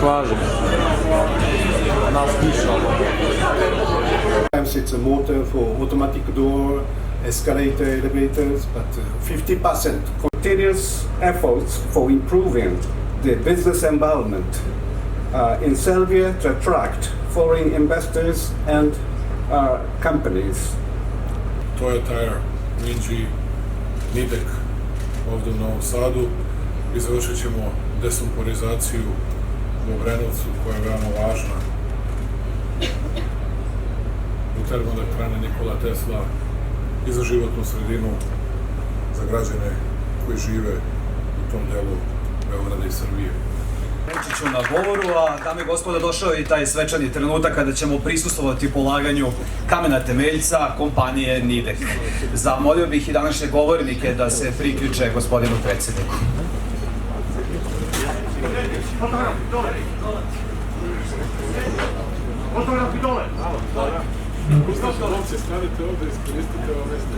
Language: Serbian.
Slažem se. Nas pišamo. Sometimes it's a motor for automatic door, escalator, elevators, but 50%. Continuous efforts for improving the business environment in Serbia to attract foreign investors and companies. Toyota Air, Minji, Nidek ovdje u Novom Sadu i završit ćemo desumporizaciju u Obrenovcu koja je veoma važna u termoelektrane Nikola Tesla i za životnu sredinu, za građane koji žive u tom delu Beograda i Srbije. Reći ću na govoru, a dame i gospoda, došao je i taj svečani trenutak kada ćemo prisustvovati polaganju kamena temeljca kompanije Nidek. Zamolio bih i današnje govornike da se priključe gospodinu predsjedniku. Stanite ovdje, iskoristite ovo mjesto.